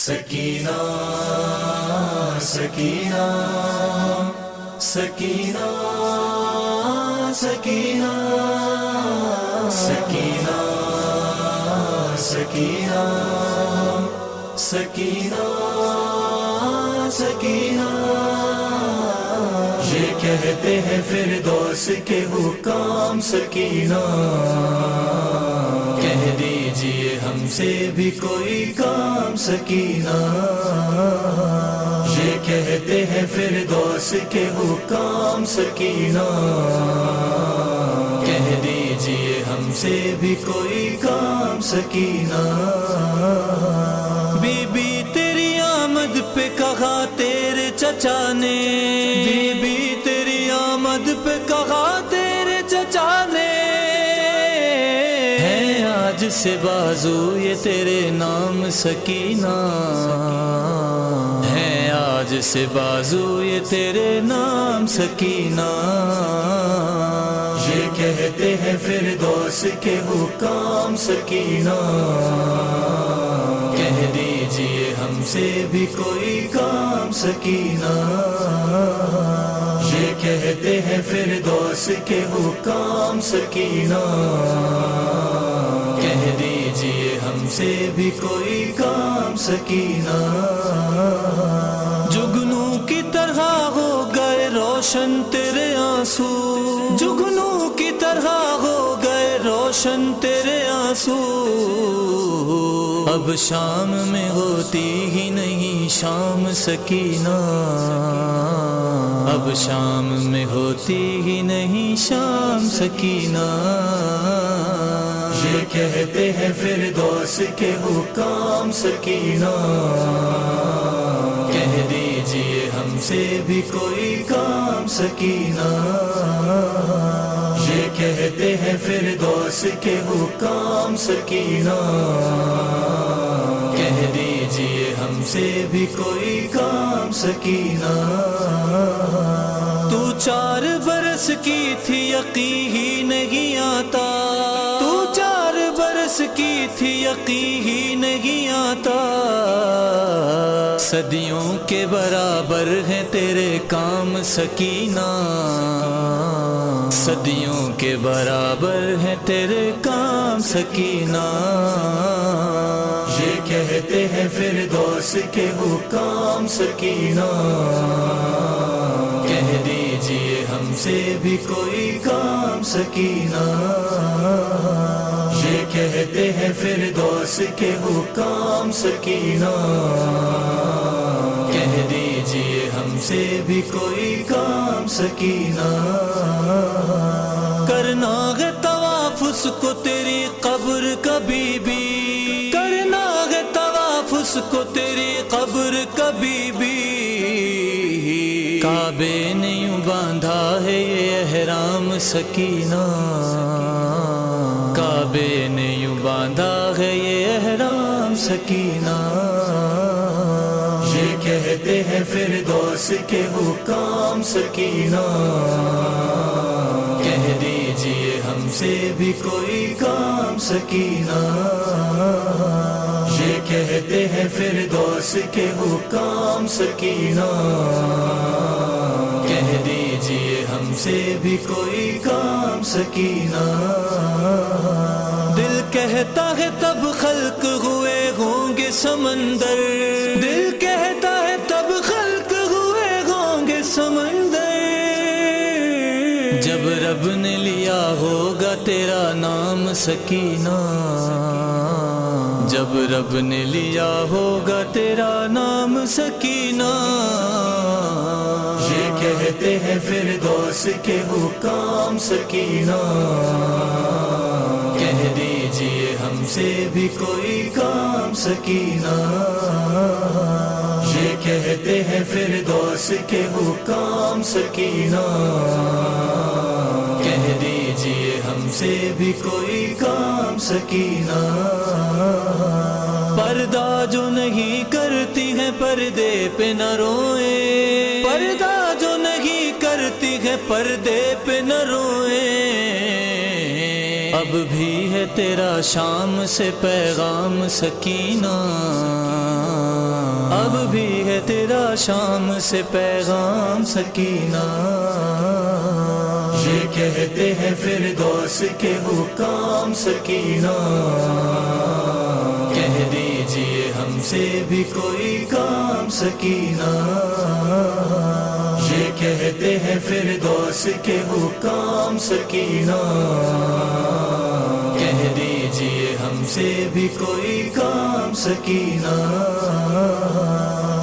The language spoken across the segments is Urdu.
سکینہ سکینہ سکینہ سکینہ سکینہ سکینہ سکینہ سکینہ یہ کہتے ہیں فردوس کے حکام سکینہ، کہہ دیجئے ہم سے بھی کوئی کام سکینہ، یہ کہتے ہیں فردوس کے حکام سکینہ، کہہ دیجئے ہم سے بھی کوئی کام سکینہ۔ بی بی تیری آمد پہ کہا تیرے چچا نے، بی بی تیری آمد پہ کہا تیرے چچا نے، ہے آج سے بازو یہ تیرے نام سکینہ، ہے آج سے بازو یہ تیرے نام سکینہ۔ یہ کہتے ہیں فردوس کے حکام سکینہ، کہہ دیجئے ہم سے بھی کوئی کام سکینہ، یہ کہتے ہیں فردوس کے حکام سکینہ، کہہ دیجئے ہم سے بھی کوئی کام سکینہ۔ جگنوں کی طرح ہو گئے روشن تیرے آنسو، جگنوں کی طرح ہو گئے روشن تیرے آنسو، اب شام میں ہوتی ہی نہیں شام سکینہ، اب شام میں ہوتی ہی نہیں شام سکینہ۔ یہ کہتے ہیں فردوس کے حکام سکینہ، کہہ دیجئے ہم سے بھی کوئی کام سکینہ، یہ کہتے ہیں فردوس کے حکام سکینہ، کہہ دیجئے ہم سے بھی کوئی کام سکینہ۔ تو 4 برس کی تھی یقین ہی نہیں آتا، تو 4 برس کی تھی یقین ہی نہیں آتا، صدیوں کے برابر ہیں تیرے کام سکینہ، صدیوں کے برابر ہیں تیرے کام سکینہ۔ یہ کہتے ہیں فردوس کے حکام سکینہ، کہہ دیجئے ہم سے بھی کوئی کام سکینہ، یہ کہتے ہیں فردوس کے حکام سکینہ، کہہ دیجئے ہم سے بھی کوئی کام سکینہ۔ کرنا ہے طواف اس کو تیری قبر کبھی بھی، کرنا ہے طواف اس کو تیری قبر کبھی بھی، کعبے نے یوں باندھا ہے یہ احرام سکینہ، کعبے نے یوں باندھا ہے یہ احرام سکینہ۔ یہ کہتے ہیں فردوس کے حکام سکینہ، کہہ دیجئے ہم سے بھی کوئی کام سکینہ، یہ کہتے ہیں فردوس کے حکام سکینہ، کہہ دیجئے ہم سے بھی کوئی کام سکینہ۔ دل کہتا ہے تب خلق ہوئے ہوں گے سمندر، دل کہتا ہے تب خلق ہوئے ہوں گے سمندر، جب رب نے لیا ہوگا تیرا نام سکینہ، جب رب نے لیا ہوگا تیرا نام سکینہ۔ یہ کہتے ہیں فردوس کے حکام سکینہ، کہہ دیجئے ہم سے بھی کوئی کام سکینہ، یہ کہتے ہیں فردوس کے حکام سکینہ، کہہ دیجئے ہم سے بھی کوئی کام سکینہ۔ پردہ جو نہیں کرتی ہے پردے پہ نہ روئے، پردہ جو نہیں کرتی ہے پردے پہ نہ روئے، اب بھی ہے تیرا شام سے پیغام سکینہ، اب بھی ہے تیرا شام سے پیغام سکینہ۔ یہ کہتے ہیں فردوس کے حکام سکینہ، کہہ دیجئے ہم سے بھی کوئی کام سکینہ۔ یہ کہتے ہیں فردوس کے حکام سکینہ، کہہ دیجئے ہم سے بھی کوئی کام سکینہ۔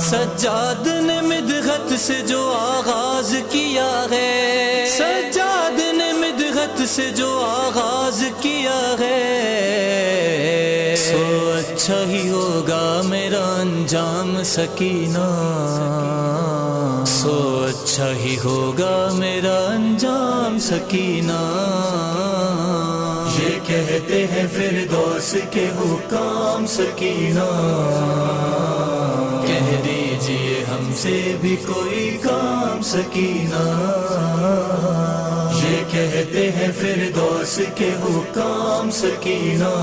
سجاد نے مدحت سے جو آغاز کیا ہے، سجاد نے مدحت سے جو آغاز کیا ہے، سو اچھا ہی ہوگا میرا انجام سکینہ، سو اچھا ہی ہوگا میرا انجام سکینہ۔ یہ کہتے ہیں فردوس کے حکام سکینہ، کہہ دیجئے ہم سے بھی کوئی کام سکینہ۔ یہ کہتے ہیں فردوس کے حکام سکینہ،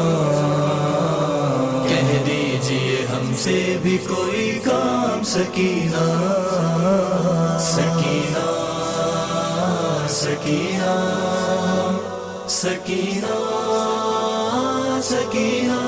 کہہ دیجئے ہم سے بھی کوئی کام سکینہ۔ سکینہ سکینہ سکینہ سکینہ